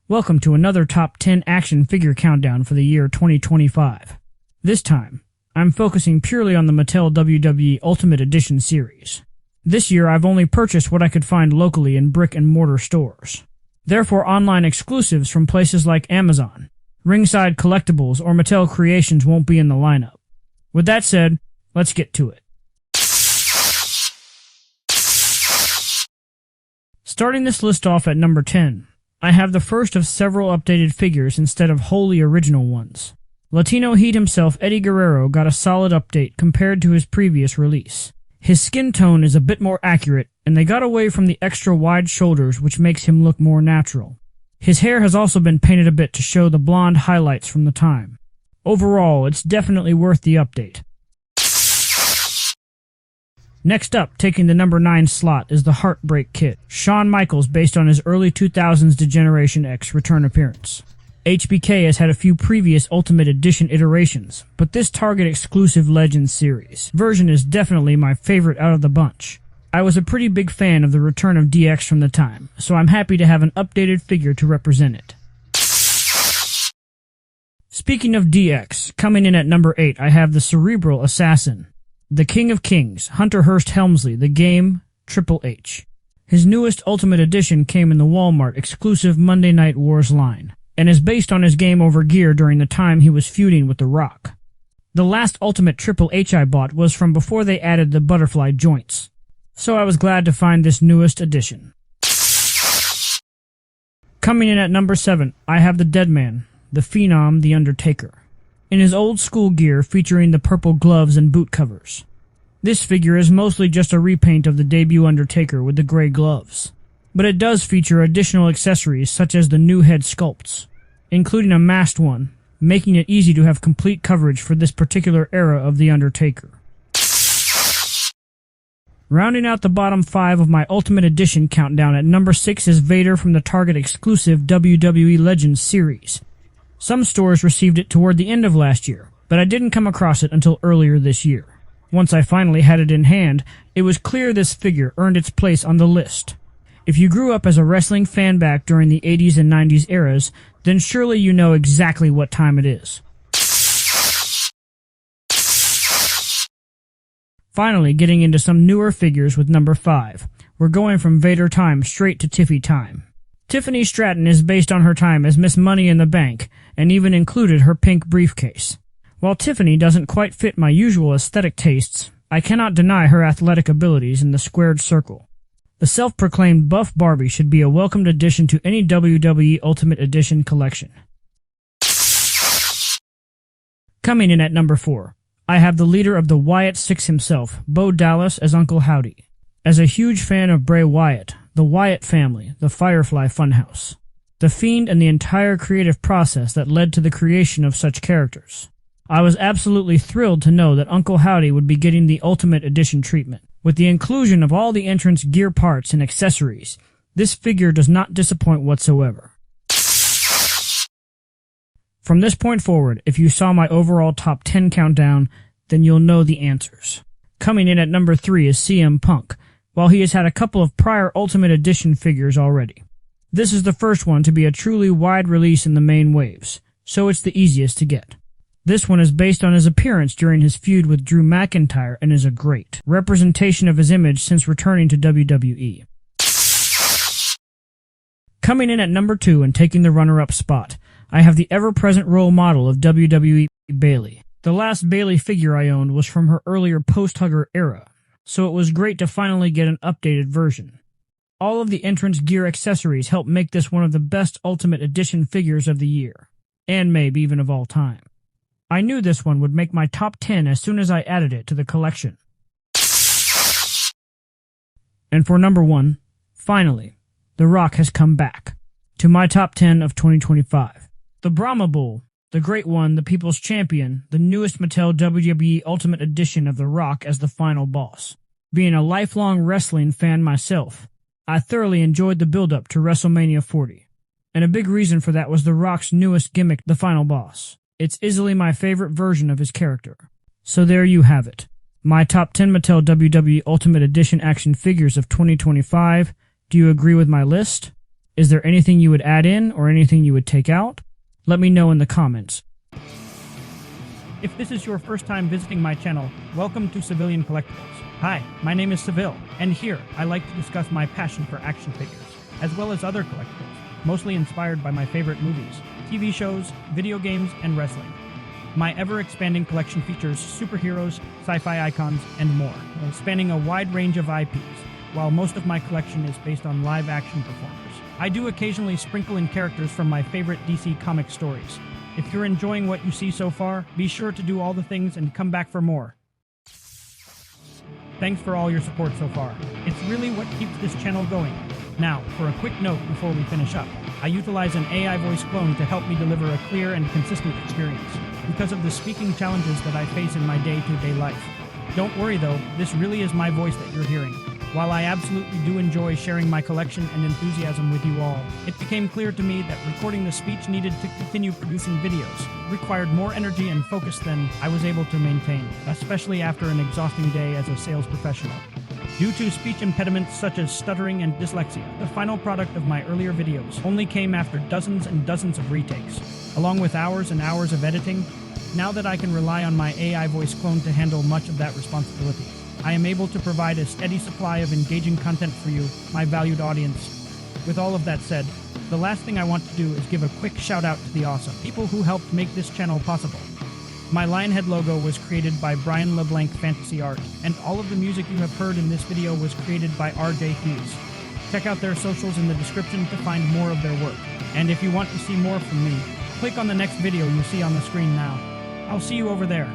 Welcome to another Top 10 action figure countdown for the year 2025. This time, I'm focusing purely on the Mattel WWE Ultimate Edition series. This year I've only purchased what I could find locally in brick and mortar stores. Therefore, online exclusives from places like Amazon, Ringside Collectibles, or Mattel Creations won't be in the lineup. With that said, let's get to it. Starting this list off at number 10, I have the first of several updated figures instead of wholly original ones. Latino Heat himself, Eddie Guerrero, got a solid update compared to his previous release. His skin tone is a bit more accurate, and they got away from the extra wide shoulders, which makes him look more natural. His hair has also been painted a bit to show the blonde highlights from the time. Overall, it's definitely worth the update. Next up, taking the number 9 slot, is the Heartbreak Kid, Shawn Michaels, based on his early 2000s Degeneration X return appearance. HBK has had a few previous Ultimate Edition iterations, but this Target exclusive Legends series version is definitely my favorite out of the bunch. I was a pretty big fan of the return of DX from the time, so I'm happy to have an updated figure to represent it. Speaking of DX, coming in at number 8, I have the Cerebral Assassin, the King of Kings, Hunter Hearst Helmsley, the game, Triple H. His newest Ultimate Edition came in the Walmart exclusive Monday Night Wars line, and is based on his game over gear during the time he was feuding with The Rock. The last Ultimate Triple H I bought was from before they added the butterfly joints, so I was glad to find this newest edition. Coming in at number 7, I have the Deadman, the Phenom, The Undertaker, in his old school gear featuring the purple gloves and boot covers. This figure is mostly just a repaint of the debut Undertaker with the gray gloves, but it does feature additional accessories such as the new head sculpts, including a masked one, making it easy to have complete coverage for this particular era of The Undertaker. Rounding out the bottom 5 of my Ultimate Edition countdown at number 6 is Vader from the Target exclusive WWE Legends series. Some stores received it toward the end of last year, but I didn't come across it until earlier this year. Once I finally had it in hand, it was clear this figure earned its place on the list. If you grew up as a wrestling fan back during the 80s and 90s eras, then surely you know exactly what time it is. Finally, getting into some newer figures with number 5, we're going from Vader time straight to Tiffy time. Tiffany Stratton is based on her time as Miss Money in the Bank, and even included her pink briefcase. While Tiffany doesn't quite fit my usual aesthetic tastes, I cannot deny her athletic abilities in the squared circle. The self-proclaimed buff Barbie should be a welcomed addition to any WWE Ultimate Edition collection. Coming in at number 4, I have the leader of the Wyatt Six himself, Bo Dallas, as Uncle Howdy. As a huge fan of Bray Wyatt, the Wyatt family, the Firefly Funhouse, the Fiend, and the entire creative process that led to the creation of such characters, I was absolutely thrilled to know that Uncle Howdy would be getting the Ultimate Edition treatment. With the inclusion of all the entrance gear parts and accessories, this figure does not disappoint whatsoever. From this point forward, if you saw my overall top 10 countdown, then you'll know the answers. Coming in at number 3 is CM Punk, while he has had a couple of prior Ultimate Edition figures already. This is the first one to be a truly wide release in the main waves, so it's the easiest to get. This one is based on his appearance during his feud with Drew McIntyre and is a great representation of his image since returning to WWE. Coming in at number 2 and taking the runner-up spot, I have the ever-present role model of WWE, Bayley. The last Bayley figure I owned was from her earlier post-hugger era, so it was great to finally get an updated version. All of the entrance gear accessories help make this one of the best Ultimate Edition figures of the year, and maybe even of all time. I knew this one would make my top 10 as soon as I added it to the collection. And for number 1, finally, The Rock has come back to my top 10 of 2025. The Brahma Bull, the Great One, the People's Champion, the newest Mattel WWE Ultimate Edition of The Rock as the final boss. Being a lifelong wrestling fan myself, I thoroughly enjoyed the build-up to WrestleMania 40. And a big reason for that was The Rock's newest gimmick, the final boss. It's easily my favorite version of his character. So there you have it. My top 10 Mattel WWE Ultimate Edition action figures of 2025. Do you agree with my list? Is there anything you would add in or anything you would take out? Let me know in the comments. If this is your first time visiting my channel, welcome to Civilian Collectibles. Hi, my name is Seville, and here I like to discuss my passion for action figures, as well as other collectibles, mostly inspired by my favorite movies, TV shows, video games, and wrestling. My ever-expanding collection features superheroes, sci-fi icons, and more, spanning a wide range of IPs, while most of my collection is based on live-action performers. I do occasionally sprinkle in characters from my favorite DC comic stories. If you're enjoying what you see so far, be sure to do all the things and come back for more. Thanks for all your support so far. It's really what keeps this channel going. Now, for a quick note before we finish up, I utilize an AI voice clone to help me deliver a clear and consistent experience, because of the speaking challenges that I face in my day-to-day life. Don't worry though, this really is my voice that you're hearing. While I absolutely do enjoy sharing my collection and enthusiasm with you all, it became clear to me that recording the speech needed to continue producing videos required more energy and focus than I was able to maintain, especially after an exhausting day as a sales professional. Due to speech impediments such as stuttering and dyslexia, the final product of my earlier videos only came after dozens and dozens of retakes, along with hours and hours of editing. Now that I can rely on my AI voice clone to handle much of that responsibility, I am able to provide a steady supply of engaging content for you, my valued audience. With all of that said, the last thing I want to do is give a quick shout out to the awesome people who helped make this channel possible. My Lionhead logo was created by Brian Leblanc Fantasy Art, and all of the music you have heard in this video was created by RJ Hughes. Check out their socials in the description to find more of their work. And if you want to see more from me, click on the next video you see on the screen now. I'll see you over there.